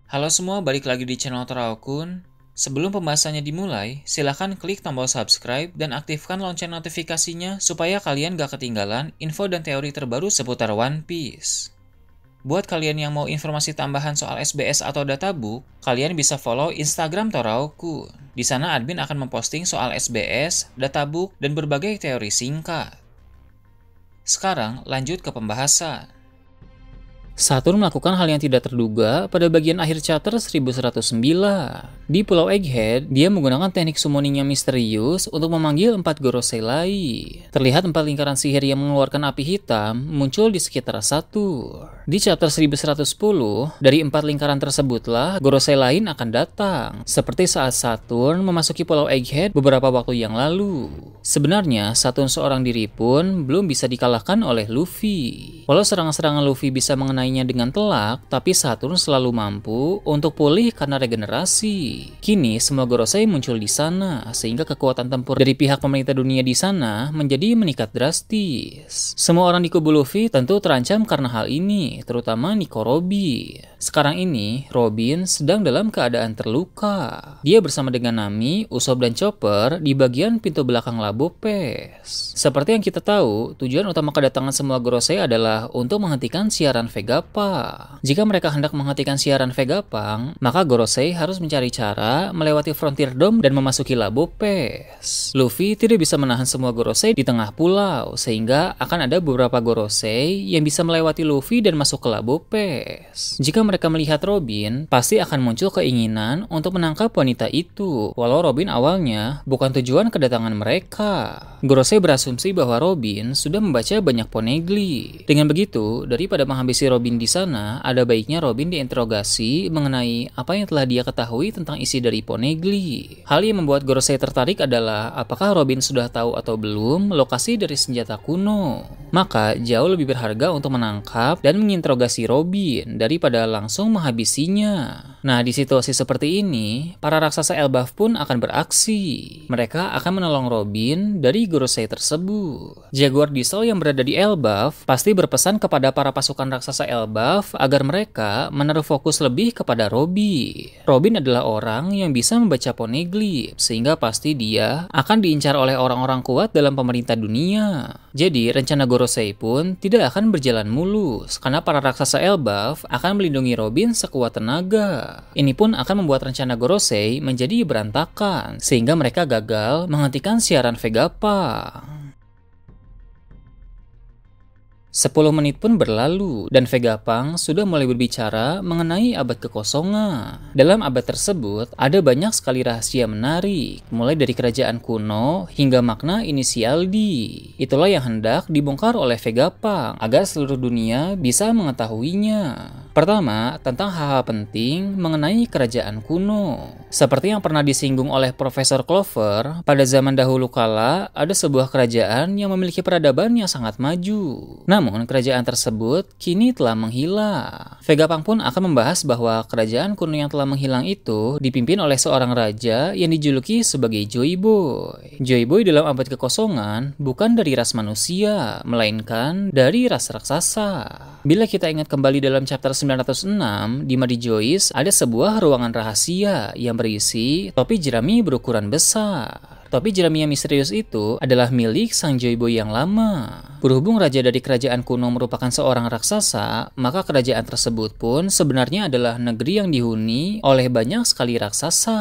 Halo semua, balik lagi di channel Toraokun. Sebelum pembahasannya dimulai, silahkan klik tombol subscribe dan aktifkan lonceng notifikasinya supaya kalian gak ketinggalan info dan teori terbaru seputar One Piece. Buat kalian yang mau informasi tambahan soal SBS atau databook, kalian bisa follow Instagram Toraokun. Di sana admin akan memposting soal SBS, databook, dan berbagai teori singkat. Sekarang lanjut ke pembahasan. Saturn melakukan hal yang tidak terduga pada bagian akhir chapter 1109. Di Pulau Egghead, dia menggunakan teknik summoning yang misterius untuk memanggil 4 Gorosei lain. Terlihat 4 lingkaran sihir yang mengeluarkan api hitam muncul di sekitar Saturn. Di chapter 1110, dari 4 lingkaran tersebutlah Gorosei lain akan datang, seperti saat Saturn memasuki Pulau Egghead beberapa waktu yang lalu. Sebenarnya, Saturn seorang diri pun belum bisa dikalahkan oleh Luffy. Walau serangan-serangan Luffy bisa mengenainya dengan telak, tapi Saturn selalu mampu untuk pulih karena regenerasi. Kini, semua Gorosei muncul di sana, sehingga kekuatan tempur dari pihak pemerintah dunia di sana menjadi meningkat drastis. Semua orang di kubu Luffy tentu terancam karena hal ini, terutama Nico Robin. Sekarang ini, Robin sedang dalam keadaan terluka. Dia bersama dengan Nami, Usopp, dan Chopper di bagian pintu belakang Labo Pes. Seperti yang kita tahu, tujuan utama kedatangan semua Gorosei adalah untuk menghentikan siaran Vegapunk. Jika mereka hendak menghentikan siaran Vegapunk, maka Gorosei harus mencari cara melewati Frontier Dome dan memasuki Labo Pes. Luffy tidak bisa menahan semua Gorosei di tengah pulau, sehingga akan ada beberapa Gorosei yang bisa melewati Luffy dan masuk ke Labo Pes. Jika mereka melihat Robin, pasti akan muncul keinginan untuk menangkap wanita itu, walau Robin awalnya bukan tujuan kedatangan mereka. Gorosei berasumsi bahwa Robin sudah membaca banyak Poneglyph. Dengan begitu, daripada menghabisi Robin di sana, ada baiknya Robin diinterogasi mengenai apa yang telah dia ketahui tentang isi dari Poneglyph. Hal yang membuat Gorosei tertarik adalah apakah Robin sudah tahu atau belum lokasi dari senjata kuno. Maka jauh lebih berharga untuk menangkap dan menginterogasi Robin daripada langsung menghabisinya. Nah, di situasi seperti ini, para raksasa Elbaf pun akan beraksi. Mereka akan menolong Robin dari Gorosei tersebut. Jaguar Diesel yang berada di Elbaf pasti berpesan kepada para pasukan raksasa Elbaf agar mereka menaruh fokus lebih kepada Robin. Robin adalah orang yang bisa membaca Poneglyph, sehingga pasti dia akan diincar oleh orang-orang kuat dalam pemerintah dunia. Jadi, rencana Gorosei pun tidak akan berjalan mulus, karena para raksasa Elbaf akan melindungi Robin sekuat tenaga. Ini pun akan membuat rencana Gorosei menjadi berantakan, sehingga mereka gagal menghentikan siaran Vegapunk. 10 menit pun berlalu, dan Vegapunk sudah mulai berbicara mengenai abad kekosongan. Dalam abad tersebut, ada banyak sekali rahasia menarik, mulai dari kerajaan kuno hingga makna inisial D. Itulah yang hendak dibongkar oleh Vegapunk, agar seluruh dunia bisa mengetahuinya. Pertama, tentang hal-hal penting mengenai kerajaan kuno. Seperti yang pernah disinggung oleh Profesor Clover, pada zaman dahulu kala, ada sebuah kerajaan yang memiliki peradaban yang sangat maju. Namun, kerajaan tersebut kini telah menghilang. Vegapunk pun akan membahas bahwa kerajaan kuno yang telah menghilang itu dipimpin oleh seorang raja yang dijuluki sebagai Joy Boy. Joy Boy dalam abad kekosongan bukan dari ras manusia, melainkan dari ras raksasa. Bila kita ingat kembali dalam chapter 906, di Muddy Joyce ada sebuah ruangan rahasia yang berisi topi jerami berukuran besar. Topi jerami yang misterius itu adalah milik sang Joy Boy yang lama. Berhubung raja dari kerajaan kuno merupakan seorang raksasa, maka kerajaan tersebut pun sebenarnya adalah negeri yang dihuni oleh banyak sekali raksasa.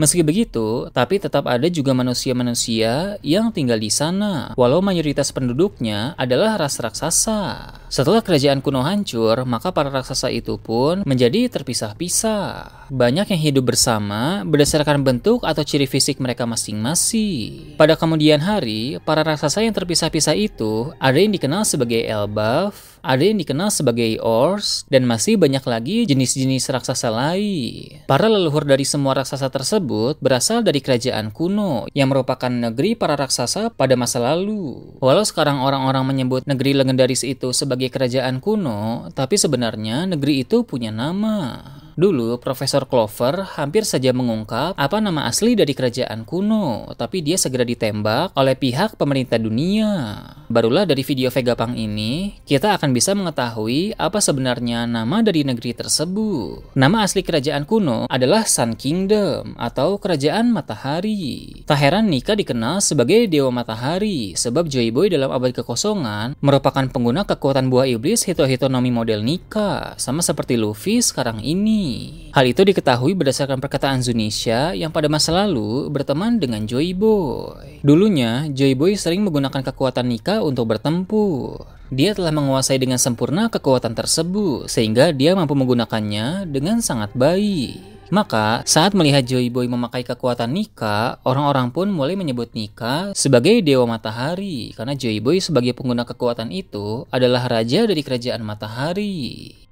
Meski begitu, tapi tetap ada juga manusia-manusia yang tinggal di sana, walau mayoritas penduduknya adalah ras raksasa. Setelah kerajaan kuno hancur, maka para raksasa itu pun menjadi terpisah-pisah. Banyak yang hidup bersama berdasarkan bentuk atau ciri fisik mereka masing-masing. Pada kemudian hari, para raksasa yang terpisah-pisah itu ada yang dikenal sebagai Elbaf, ada yang dikenal sebagai Ors, dan masih banyak lagi jenis-jenis raksasa lain. Para leluhur dari semua raksasa tersebut berasal dari kerajaan kuno yang merupakan negeri para raksasa pada masa lalu. Walau sekarang orang-orang menyebut negeri legendaris itu sebagai kerajaan kuno, tapi sebenarnya negeri itu punya nama. Dulu, Profesor Clover hampir saja mengungkap apa nama asli dari kerajaan kuno, tapi dia segera ditembak oleh pihak pemerintah dunia. Barulah dari video Vegapunk ini, kita akan bisa mengetahui apa sebenarnya nama dari negeri tersebut. Nama asli kerajaan kuno adalah Sun Kingdom atau Kerajaan Matahari. Tak heran Nika dikenal sebagai Dewa Matahari, sebab Joy Boy dalam Abad Kekosongan merupakan pengguna kekuatan buah iblis Hito-Hito no Mi model Nika, sama seperti Luffy sekarang ini. Hal itu diketahui berdasarkan perkataan Zunisha yang pada masa lalu berteman dengan Joy Boy. Dulunya, Joy Boy sering menggunakan kekuatan Nika untuk bertempur. Dia telah menguasai dengan sempurna kekuatan tersebut, sehingga dia mampu menggunakannya dengan sangat baik. Maka, saat melihat Joy Boy memakai kekuatan Nika, orang-orang pun mulai menyebut Nika sebagai Dewa Matahari, karena Joy Boy sebagai pengguna kekuatan itu adalah raja dari Kerajaan Matahari.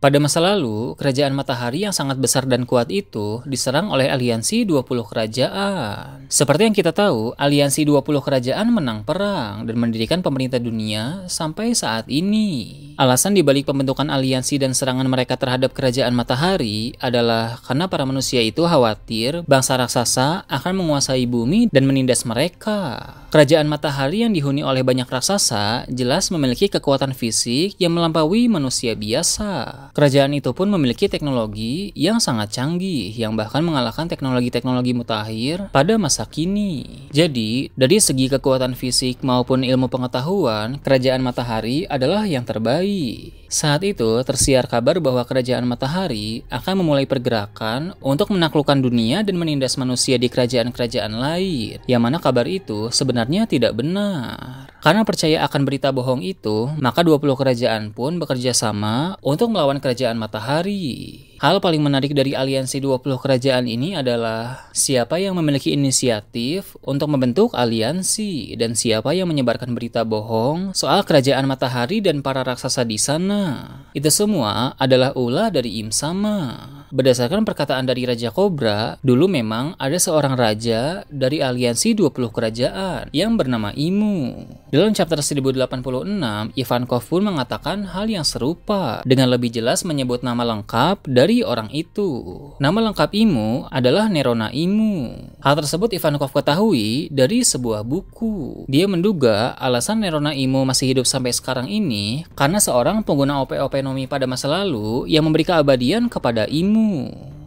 Pada masa lalu, Kerajaan Matahari yang sangat besar dan kuat itu diserang oleh aliansi 20 kerajaan. Seperti yang kita tahu, aliansi 20 kerajaan menang perang dan mendirikan pemerintah dunia sampai saat ini. Alasan dibalik pembentukan aliansi dan serangan mereka terhadap Kerajaan Matahari adalah karena para manusia itu khawatir bangsa raksasa akan menguasai bumi dan menindas mereka. Kerajaan Matahari yang dihuni oleh banyak raksasa jelas memiliki kekuatan fisik yang melampaui manusia biasa. Kerajaan itu pun memiliki teknologi yang sangat canggih, yang bahkan mengalahkan teknologi-teknologi mutakhir pada masa kini. Jadi, dari segi kekuatan fisik maupun ilmu pengetahuan, Kerajaan Matahari adalah yang terbaik. Saat itu, tersiar kabar bahwa Kerajaan Matahari akan memulai pergerakan untuk menaklukkan dunia dan menindas manusia di kerajaan-kerajaan lain, yang mana kabar itu sebenarnya tidak benar. Karena percaya akan berita bohong itu, maka 20 kerajaan pun bekerja sama untuk melawan Kerajaan Matahari. Hal paling menarik dari aliansi 20 kerajaan ini adalah siapa yang memiliki inisiatif untuk membentuk aliansi dan siapa yang menyebarkan berita bohong soal Kerajaan Matahari dan para raksasa di sana. Itu semua adalah ulah dari Im Sama. Berdasarkan perkataan dari Raja Cobra, dulu memang ada seorang raja dari aliansi 20 kerajaan yang bernama Imu. Dalam chapter 1086, Ivankov pun mengatakan hal yang serupa dengan lebih jelas menyebut nama lengkap dari orang itu. Nama lengkap Imu adalah Nerona Imu. Hal tersebut Ivankov ketahui dari sebuah buku. Dia menduga alasan Nerona Imu masih hidup sampai sekarang ini karena seorang pengguna OP-OP no Mi pada masa lalu yang memberi keabadian kepada Imu.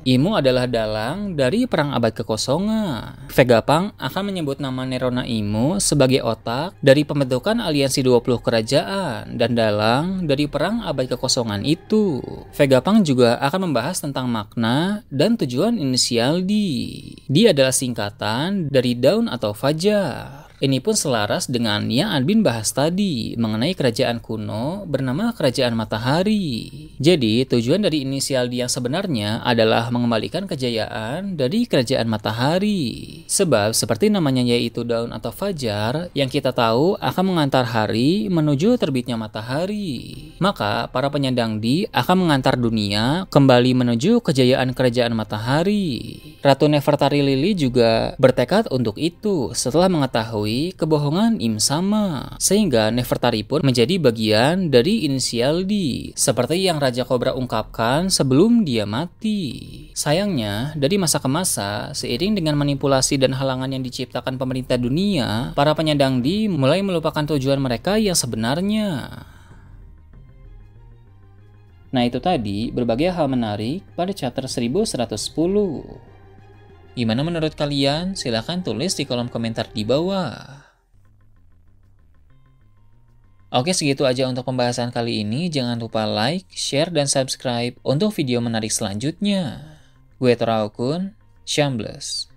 Imu adalah dalang dari Perang Abad Kekosongan. Vegapunk akan menyebut nama Nerona Imu sebagai otak dari pembentukan aliansi 20 kerajaan dan dalang dari Perang Abad Kekosongan itu. Vegapunk juga akan membahas tentang makna dan tujuan inisial D. D adalah singkatan dari daun atau fajar. Ini pun selaras dengan yang Admin bahas tadi mengenai kerajaan kuno bernama Kerajaan Matahari. Jadi, tujuan dari inisial D yang sebenarnya adalah mengembalikan kejayaan dari Kerajaan Matahari. Sebab, seperti namanya yaitu daun atau fajar, yang kita tahu akan mengantar hari menuju terbitnya matahari. Maka, para penyandang D akan mengantar dunia kembali menuju kejayaan Kerajaan Matahari. Ratu Nefertari Lily juga bertekad untuk itu setelah mengetahui kebohongan Im Sama, sehingga Nefertari pun menjadi bagian dari inisial D, seperti yang Raja Cobra ungkapkan sebelum dia mati. Sayangnya, dari masa ke masa, seiring dengan manipulasi dan halangan yang diciptakan pemerintah dunia, para penyandang D mulai melupakan tujuan mereka yang sebenarnya. Nah, itu tadi berbagai hal menarik pada chapter 1110. Gimana menurut kalian? Silahkan tulis di kolom komentar di bawah. Oke, segitu aja untuk pembahasan kali ini. Jangan lupa like, share, dan subscribe untuk video menarik selanjutnya. Gue Toraokun, Shambles.